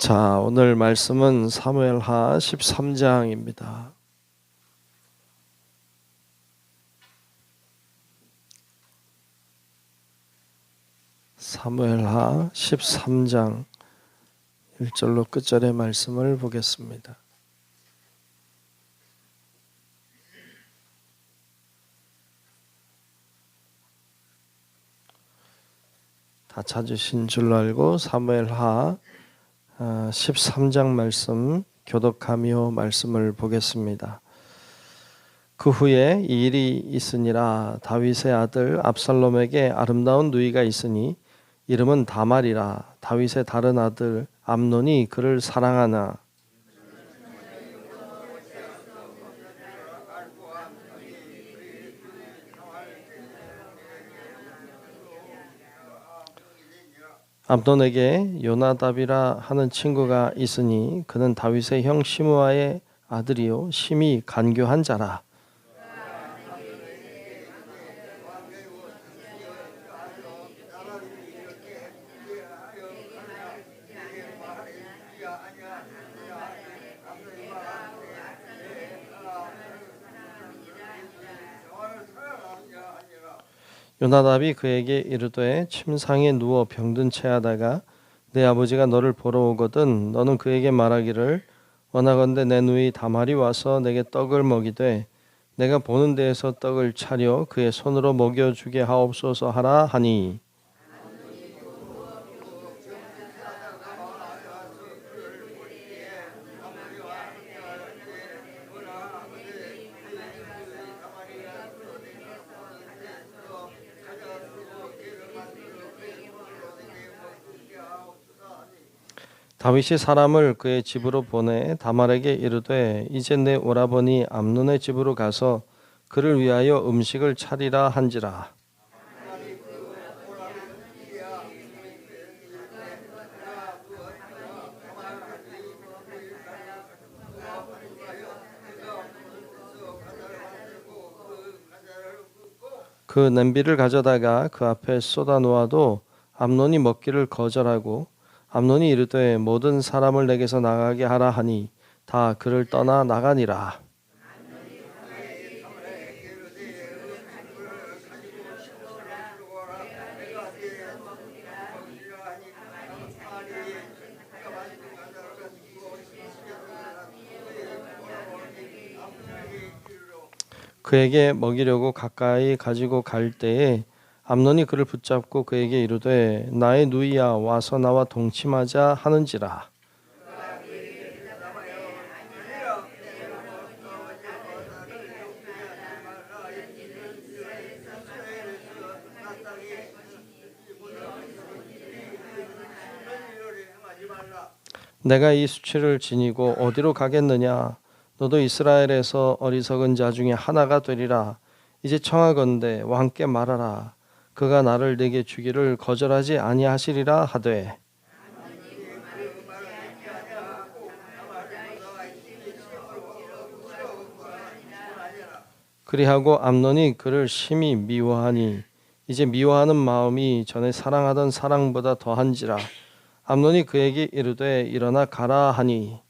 자, 오늘 말씀은 사무엘하 13장입니다. 사무엘하 13장 1절로 끝절의 말씀을 보겠습니다. 다 찾으신 줄로 알고 사무엘하 13장 말씀 교독하며 말씀을 보겠습니다. 그 후에 이 일이 있으니라. 다윗의 아들 압살롬에게 아름다운 누이가 있으니 이름은 다말이라. 다윗의 다른 아들 암논이 그를 사랑하나 암논에게 요나답이라 하는 친구가 있으니 그는 다윗의 형 시므아의 아들이요 심히 간교한 자라. 요나답이 그에게 이르되 침상에 누워 병든 채하다가 내 아버지가 너를 보러 오거든 너는 그에게 말하기를 원하건대 내 누이 다말이 와서 내게 떡을 먹이되 내가 보는 데에서 떡을 차려 그의 손으로 먹여주게 하옵소서 하라 하니 다윗이 사람을 그의 집으로 보내 다말에게 이르되 이제 내 오라버니 암논의 집으로 가서 그를 위하여 음식을 차리라 한지라. 그 냄비를 가져다가 그 앞에 쏟아 놓아도 암논이 먹기를 거절하고 암논이 이르되 모든 사람을 내게서 나가게 하라 하니 다 그를 떠나 나가니라. 그에게 먹이려고 가까이 가지고 갈 때에 암논이 그를 붙잡고 그에게 이르되 나의 누이야 와서 나와 동침하자 하는지라. 내가 이 수치를 지니고 어디로 가겠느냐? 너도 이스라엘에서 어리석은 자 중에 하나가 되리라. 이제 청하건대 왕께 말하라. 그가 나를 내게 주기를 거절하지 아니하시리라 하되 그리하고 암논이 그를 심히 미워하니 이제 미워하는 마음이 전에 사랑하던 사랑보다 더한지라. 암논이 그에게 이르되 일어나 가라 하니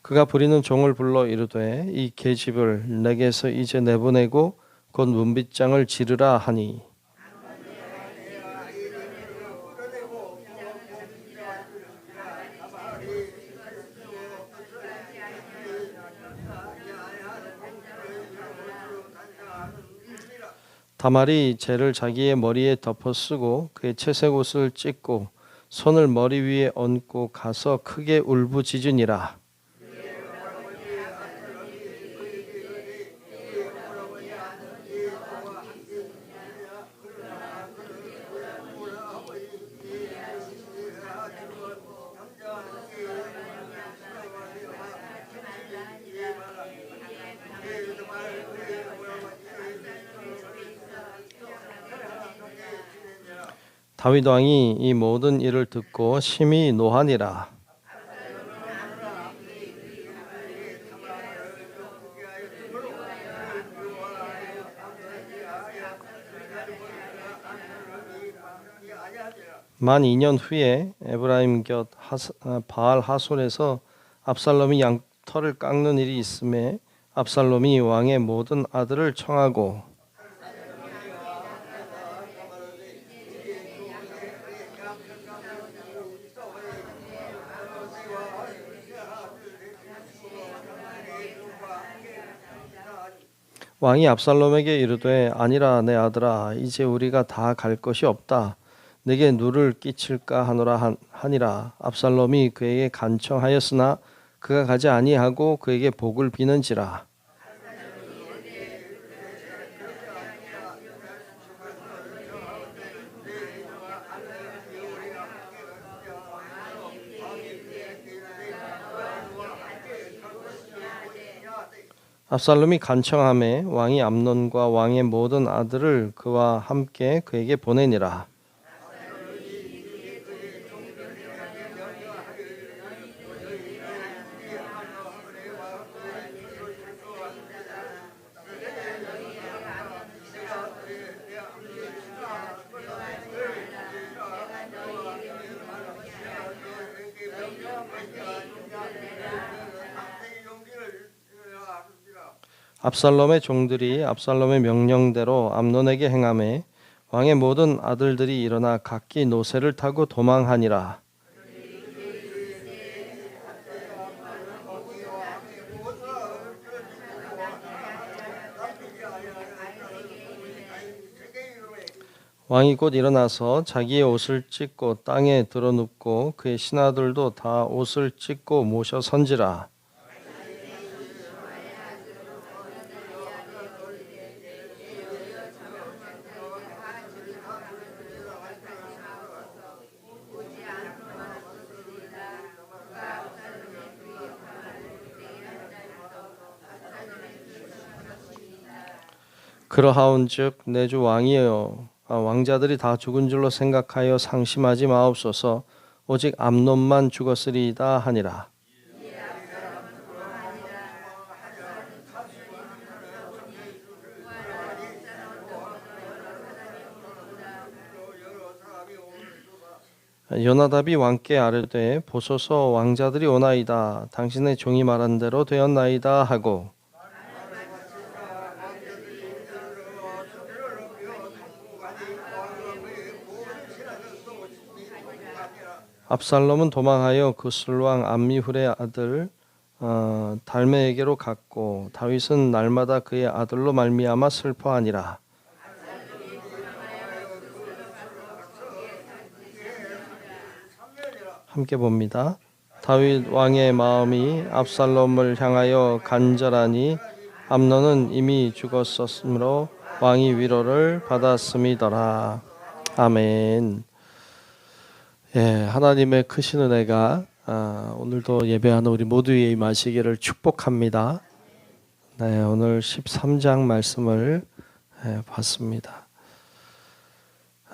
그가 부리는 종을 불러 이르되 이 계집을 내게서 이제 내보내고 곧 문빗장을 지르라 하니 다말이 재를 자기의 머리에 덮어 쓰고 그의 채색 옷을 찢고 손을 머리 위에 얹고 가서 크게 울부짖으니라. 다윗 왕이 이 모든 일을 듣고 심히 노하니라. 만 2년 후에 에브라임 곁 바알 하솔에서 압살롬이 양털을 깎는 일이 있음에 압살롬이 왕의 모든 아들을 청하고 왕이 압살롬에게 이르되 아니라 내 아들아 이제 우리가 다 갈 것이 없다. 내게 누를 끼칠까 하노라 하니라. 압살롬이 그에게 간청하였으나 그가 가지 아니하고 그에게 복을 비는지라. 압살롬이 간청하매 왕이 암논과 왕의 모든 아들을 그와 함께 그에게 보내니라. 압살롬의 종들이 압살롬의 명령대로 암논에게 행하매 왕의 모든 아들들이 일어나 각기 노새를 타고 도망하니라. 왕이 곧 일어나서 자기의 옷을 찢고 땅에 드러눕고 그의 신하들도 다 옷을 찢고 모셔 선지라. 그러하온즉 내 주 왕이여 왕자들이 다 죽은 줄로 생각하여 상심하지 마옵소서. 오직 암논만 죽었으리이다 하니라. 요나답이 왕께 아뢰되 보소서 왕자들이 오나이다. 당신의 종이 말한 대로 되었나이다 하고 압살롬은 도망하여 그 술왕 암미훌의 아들 달메에게로 갔고 다윗은 날마다 그의 아들로 말미암아 슬퍼하니라. 함께 봅니다. 다윗 왕의 마음이 압살롬을 향하여 간절하니 암논은 이미 죽었었으므로 왕이 위로를 받았음이더라. 아멘. 하나님의 크신 은혜가 오늘도 예배하는 우리 모두에 임하시기를 축복합니다. 오늘 13장 말씀을 봤습니다.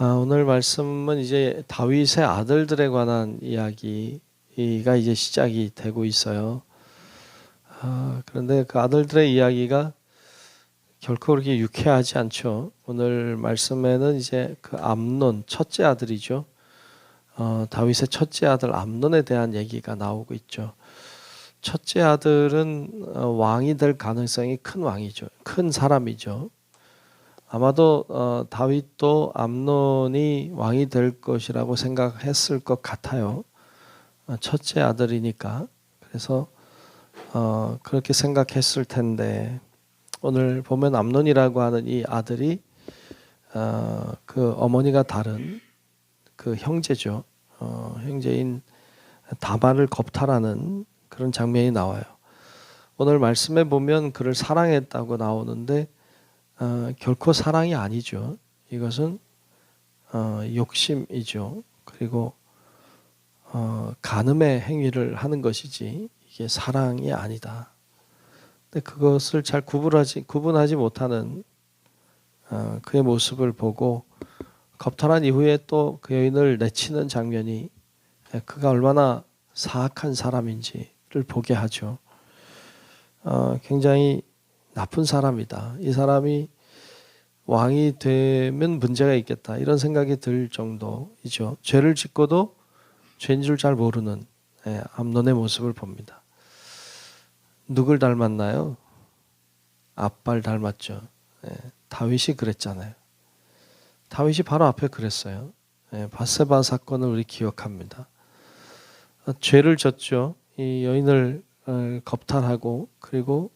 오늘 말씀은 이제 다윗의 아들들에 관한 이야기가 이제 시작이 되고 있어요. 그런데 그 아들들의 이야기가 결코 그렇게 유쾌하지 않죠. 오늘 말씀에는 이제 그 암논 첫째 아들이죠. 다윗의 첫째 아들 암논에 대한 얘기가 나오고 있죠. 첫째 아들은 왕이 될 가능성이 큰 왕이죠. 큰 사람이죠. 아마도 다윗도 암논이 왕이 될 것이라고 생각했을 것 같아요. 첫째 아들이니까. 그래서 그렇게 생각했을 텐데 오늘 보면 암논이라고 하는 이 아들이 그 어머니가 다른 그 형제죠. 형제인 다발을 겁탈하는 그런 장면이 나와요. 오늘 말씀에 보면 그를 사랑했다고 나오는데 결코 사랑이 아니죠. 이것은 욕심이죠. 그리고 간음의 행위를 하는 것이지 이게 사랑이 아니다. 근데 그것을 잘 구분하지 못하는 그의 모습을 보고 겁탈한 이후에 또 그 여인을 내치는 장면이 그가 얼마나 사악한 사람인지를 보게 하죠. 굉장히 나쁜 사람이다. 이 사람이 왕이 되면 문제가 있겠다 이런 생각이 들 정도이죠. 죄를 짓고도 죄인 줄 잘 모르는 암논의 모습을 봅니다. 누굴 닮았나요? 아빠를 닮았죠. 다윗이 그랬잖아요. 다윗이 바로 앞에 그랬어요. 바세바 사건을 우리 기억합니다. 죄를 졌죠. 이 여인을 겁탈하고 그리고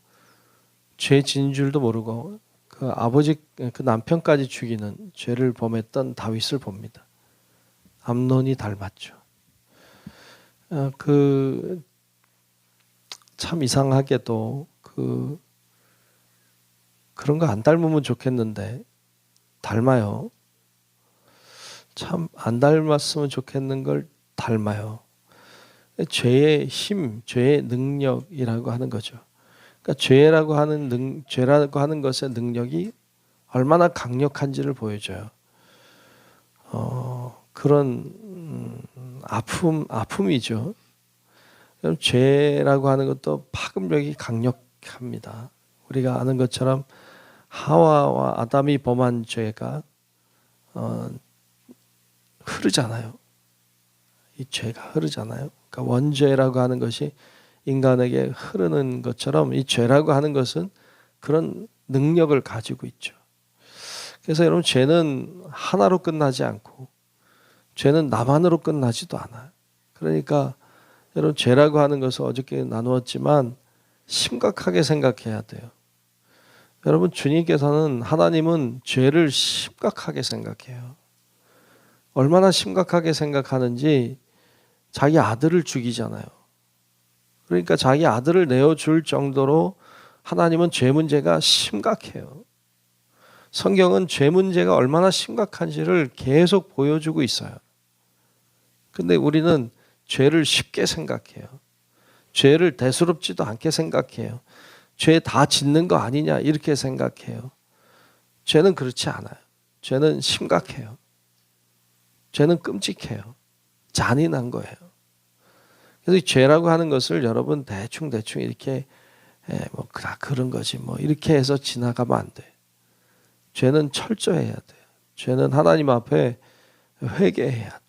죄 지은 줄도 모르고 그 아버지 그 남편까지 죽이는 죄를 범했던 다윗을 봅니다. 암논이 닮았죠. 그 참 이상하게도 그런 거 안 닮으면 좋겠는데 닮아요. 참 안 닮았으면 좋겠는 걸 닮아요. 죄의 힘, 죄의 능력이라고 하는 거죠. 그러니까 죄라고 하는 것의 능력이 얼마나 강력한지를 보여줘요. 그런 아픔이죠. 죄라고 하는 것도 파급력이 강력합니다. 우리가 아는 것처럼 하와와 아담이 범한 죄가 흐르잖아요. 이 죄가 흐르잖아요. 그러니까 원죄라고 하는 것이 인간에게 흐르는 것처럼 이 죄라고 하는 것은 그런 능력을 가지고 있죠. 그래서 여러분 죄는 하나로 끝나지 않고 죄는 나만으로 끝나지도 않아요. 그러니까 여러분 죄라고 하는 것을 어저께 나누었지만 심각하게 생각해야 돼요. 여러분 주님께서는 하나님은 죄를 심각하게 생각해요. 얼마나 심각하게 생각하는지 자기 아들을 죽이잖아요. 그러니까 자기 아들을 내어줄 정도로 하나님은 죄 문제가 심각해요. 성경은 죄 문제가 얼마나 심각한지를 계속 보여주고 있어요. 근데 우리는 죄를 쉽게 생각해요. 죄를 대수롭지도 않게 생각해요. 죄 다 짓는 거 아니냐 이렇게 생각해요. 죄는 그렇지 않아요. 죄는 심각해요. 죄는 끔찍해요. 잔인한 거예요. 그래서 이 죄라고 하는 것을 여러분 대충 이렇게 뭐 그런 거지 뭐 이렇게 해서 지나가면 안 돼. 죄는 철저해야 돼요. 죄는 하나님 앞에 회개해야 돼요.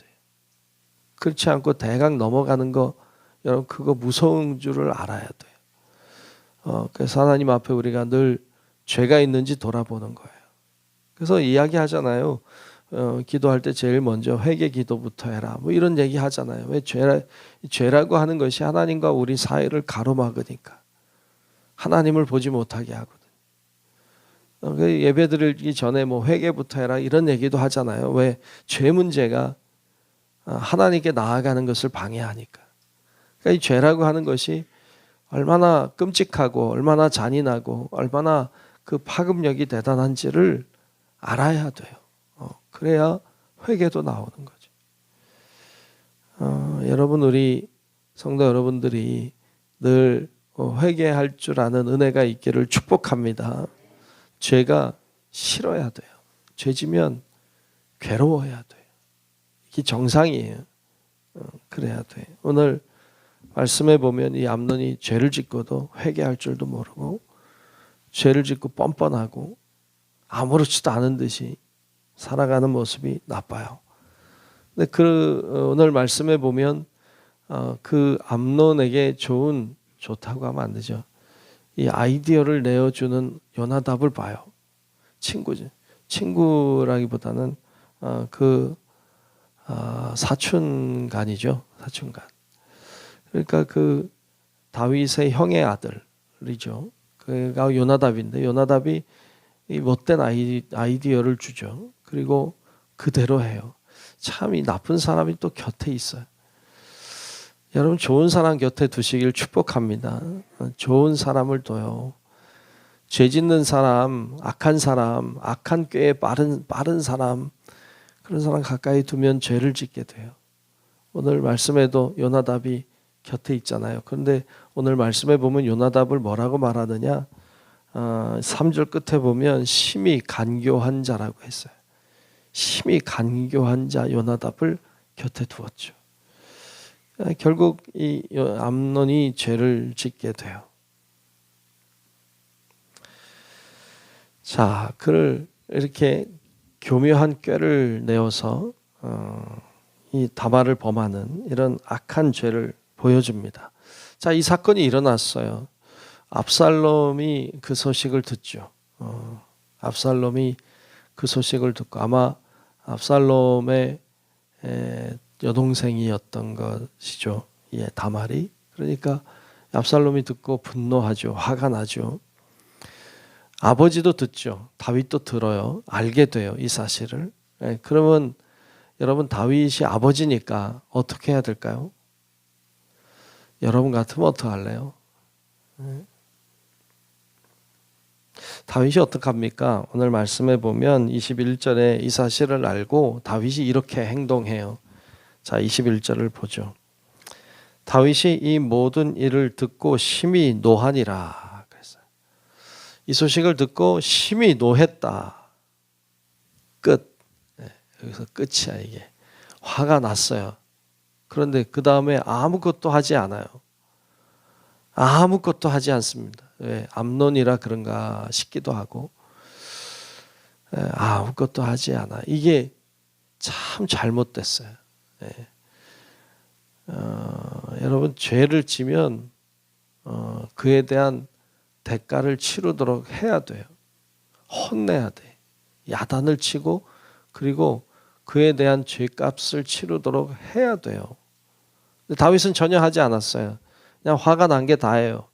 그렇지 않고 대강 넘어가는 거 여러분 그거 무서운 줄을 알아야 돼요. 그래서 하나님 앞에 우리가 늘 죄가 있는지 돌아보는 거예요. 그래서 이야기하잖아요. 기도할 때 제일 먼저 회개 기도부터 해라. 뭐 이런 얘기 하잖아요. 왜 죄라고 하는 것이 하나님과 우리 사이를 가로막으니까. 하나님을 보지 못하게 하거든. 예배 드리기 전에 뭐 회개부터 해라 이런 얘기도 하잖아요. 왜 죄 문제가 하나님께 나아가는 것을 방해하니까. 그러니까 이 죄라고 하는 것이 얼마나 끔찍하고 얼마나 잔인하고 얼마나 그 파급력이 대단한지를 알아야 돼요. 그래야 회개도 나오는 거죠. 여러분 우리 성도 여러분들이 늘 회개할 줄 아는 은혜가 있기를 축복합니다. 죄가 싫어야 돼요. 죄지면 괴로워야 돼요. 이게 정상이에요. 그래야 돼요. 오늘 말씀해 보면 이 암논이 죄를 짓고도 회개할 줄도 모르고 죄를 짓고 뻔뻔하고 아무렇지도 않은 듯이 살아가는 모습이 나빠요. 근데 오늘 말씀해 보면 그 암논에게 좋다고 하면 안 되죠. 이 아이디어를 내어주는 요나답을 봐요. 친구죠. 친구라기보다는 사촌간이죠. 사촌간. 그러니까 그 다윗의 형의 아들이죠. 그가 요나답인데 요나답이 이 못된 아이디어를 주죠. 그리고 그대로 해요. 참 이 나쁜 사람이 또 곁에 있어요. 여러분 좋은 사람 곁에 두시길 축복합니다. 좋은 사람을 둬요. 죄 짓는 사람, 악한 꾀에 빠른 사람, 그런 사람 가까이 두면 죄를 짓게 돼요. 오늘 말씀에도 요나답이 곁에 있잖아요. 그런데 오늘 말씀에 보면 요나답을 뭐라고 말하느냐? 3절 끝에 보면 심히 간교한 자라고 했어요. 심히 간교한 자 요나답을 곁에 두었죠. 결국 이 암논이 죄를 짓게 돼요. 자, 그를 이렇게 교묘한 꾀를 내어서 이 다말을 범하는 이런 악한 죄를 보여줍니다. 자, 이 사건이 일어났어요. 압살롬이 그 소식을 듣죠. 압살롬이 그 소식을 듣고 아마 압살롬의 여동생이었던 것이죠. 예, 다말이. 그러니까 압살롬이 듣고 분노하죠. 화가 나죠. 아버지도 듣죠. 다윗도 들어요. 알게 돼요. 이 사실을. 예, 그러면 여러분 다윗이 아버지니까 어떻게 해야 될까요? 여러분 같으면 어떻게 할래요? 예. 다윗이 어떻게 합니까? 오늘 말씀해 보면 21절에 이 사실을 알고 다윗이 이렇게 행동해요. 자, 21절을 보죠. 다윗이 이 모든 일을 듣고 심히 노하니라 그랬어요. 이 소식을 듣고 심히 노했다. 끝. 네, 여기서 끝이야 이게. 화가 났어요. 그런데 그 다음에 아무것도 하지 않아요. 아무것도 하지 않습니다. 왜? 암논이라 그런가 싶기도 하고 아무것도 하지 않아. 이게 참 잘못됐어요. 여러분 죄를 지면 그에 대한 대가를 치르도록 해야 돼요. 혼내야 돼. 야단을 치고 그리고 그에 대한 죄값을 치르도록 해야 돼요. 근데 다윗은 전혀 하지 않았어요. 그냥 화가 난 게 다예요.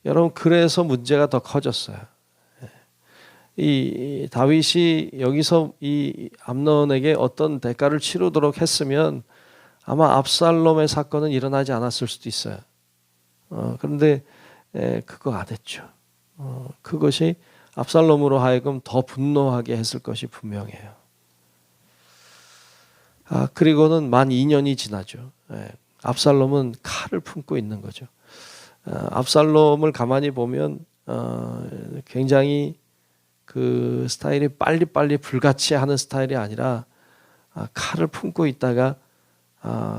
여러분 그래서 문제가 더 커졌어요. 이 다윗이 여기서 이 암논에게 어떤 대가를 치르도록 했으면 아마 압살롬의 사건은 일어나지 않았을 수도 있어요. 그런데 그거 안 했죠. 그것이 압살롬으로 하여금 더 분노하게 했을 것이 분명해요. 그리고는 만 2년이 지나죠. 압살롬은 칼을 품고 있는 거죠. 압살롬을 가만히 보면 굉장히 그 스타일이 빨리빨리 불같이 하는 스타일이 아니라 칼을 품고 있다가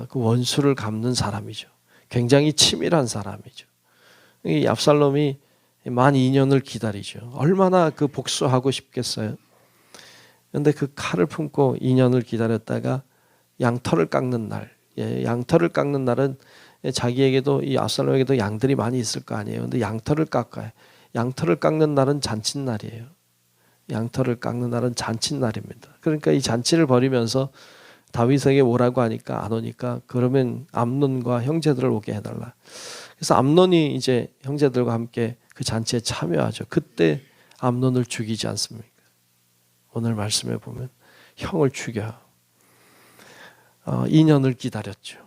그 원수를 갚는 사람이죠. 굉장히 치밀한 사람이죠. 이 압살롬이 만 2년을 기다리죠. 얼마나 그 복수하고 싶겠어요. 그런데 그 칼을 품고 2년을 기다렸다가 양털을 깎는 날, 양털을 깎는 날은 자기에게도 이 압살롬에게도 양들이 많이 있을 거 아니에요. 근데 양털을 깎아요. 양털을 깎는 날은 잔칫날이에요. 양털을 깎는 날은 잔칫날입니다. 그러니까 이 잔치를 벌이면서 다윗에게 오라고 하니까 안 오니까 그러면 암논과 형제들을 오게 해달라. 그래서 암논이 이제 형제들과 함께 그 잔치에 참여하죠. 그때 암논을 죽이지 않습니까? 오늘 말씀에 보면 형을 죽여. 2년을 기다렸죠.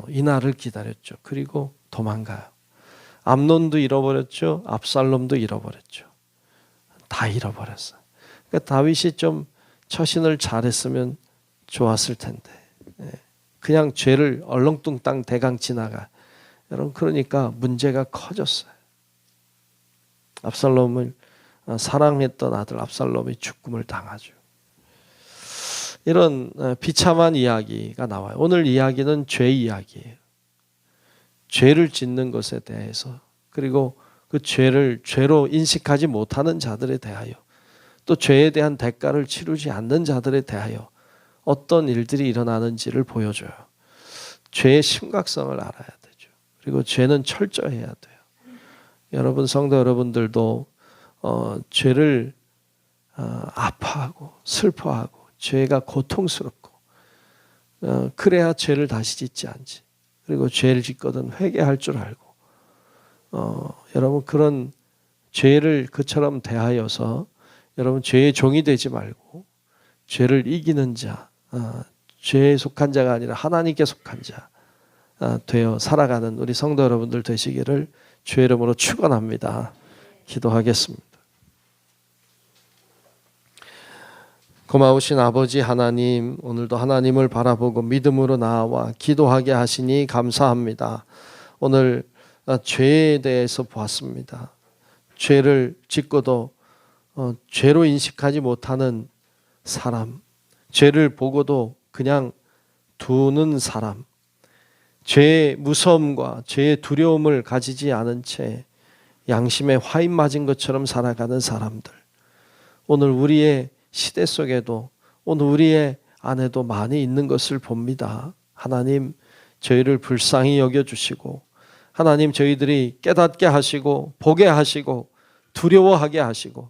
이날을 기다렸죠. 그리고 도망가요. 암논도 잃어버렸죠. 압살롬도 잃어버렸죠. 다 잃어버렸어요. 그러니까 다윗이 좀 처신을 잘했으면 좋았을 텐데 그냥 죄를 얼렁뚱땅 대강 지나가. 여러분 그러니까 문제가 커졌어요. 압살롬을 사랑했던 아들 압살롬이 죽음을 당하죠. 이런 비참한 이야기가 나와요. 오늘 이야기는 죄 이야기예요. 죄를 짓는 것에 대해서 그리고 그 죄를 죄로 인식하지 못하는 자들에 대하여 또 죄에 대한 대가를 치르지 않는 자들에 대하여 어떤 일들이 일어나는지를 보여줘요. 죄의 심각성을 알아야 되죠. 그리고 죄는 철저해야 돼요. 여러분 성도 여러분들도 죄를 아파하고 슬퍼하고 죄가 고통스럽고 그래야 죄를 다시 짓지 않지. 그리고 죄를 짓거든 회개할 줄 알고 여러분 그런 죄를 그처럼 대하여서 여러분 죄의 종이 되지 말고 죄를 이기는 자, 죄에 속한 자가 아니라 하나님께 속한 자 되어 살아가는 우리 성도 여러분들 되시기를 주의 이름으로 축원합니다. 기도하겠습니다. 고마우신 아버지 하나님, 오늘도 하나님을 바라보고 믿음으로 나아와 기도하게 하시니 감사합니다. 오늘 죄에 대해서 보았습니다. 죄를 짓고도 죄로 인식하지 못하는 사람, 죄를 보고도 그냥 두는 사람, 죄의 무서움과 죄의 두려움을 가지지 않은 채 양심에 화인 맞은 것처럼 살아가는 사람들, 오늘 우리의 시대 속에도 오늘 우리의 안에도 많이 있는 것을 봅니다. 하나님, 저희를 불쌍히 여겨주시고 하나님, 저희들이 깨닫게 하시고 보게 하시고 두려워하게 하시고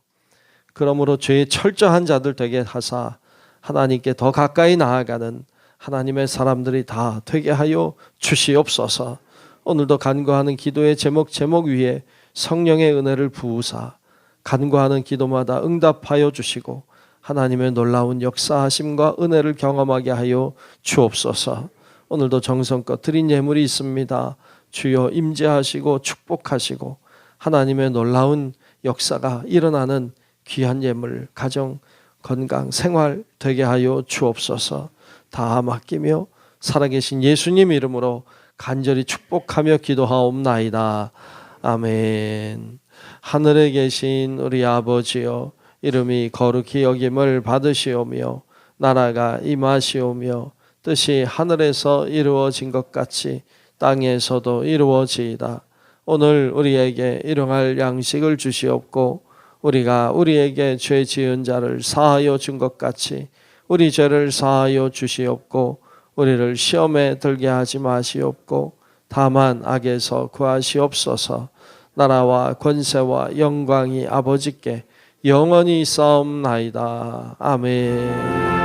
그러므로 죄의 철저한 자들 되게 하사 하나님께 더 가까이 나아가는 하나님의 사람들이 다 되게 하여 주시옵소서. 오늘도 간구하는 기도의 제목 위에 성령의 은혜를 부으사 간구하는 기도마다 응답하여 주시고 하나님의 놀라운 역사하심과 은혜를 경험하게 하여 주옵소서. 오늘도 정성껏 드린 예물이 있습니다. 주여 임재하시고 축복하시고 하나님의 놀라운 역사가 일어나는 귀한 예물, 가정, 건강, 생활 되게 하여 주옵소서. 다 맡기며 살아계신 예수님 이름으로 간절히 축복하며 기도하옵나이다. 아멘. 하늘에 계신 우리 아버지여, 이름이 거룩히 여김을 받으시오며 나라가 임하시오며 뜻이 하늘에서 이루어진 것 같이 땅에서도 이루어지이다. 오늘 우리에게 일용할 양식을 주시옵고 우리가 우리에게 죄 지은 자를 사하여 준 것 같이 우리 죄를 사하여 주시옵고 우리를 시험에 들게 하지 마시옵고 다만 악에서 구하시옵소서. 나라와 권세와 영광이 아버지께 영원히 있사옵나이다. 아멘.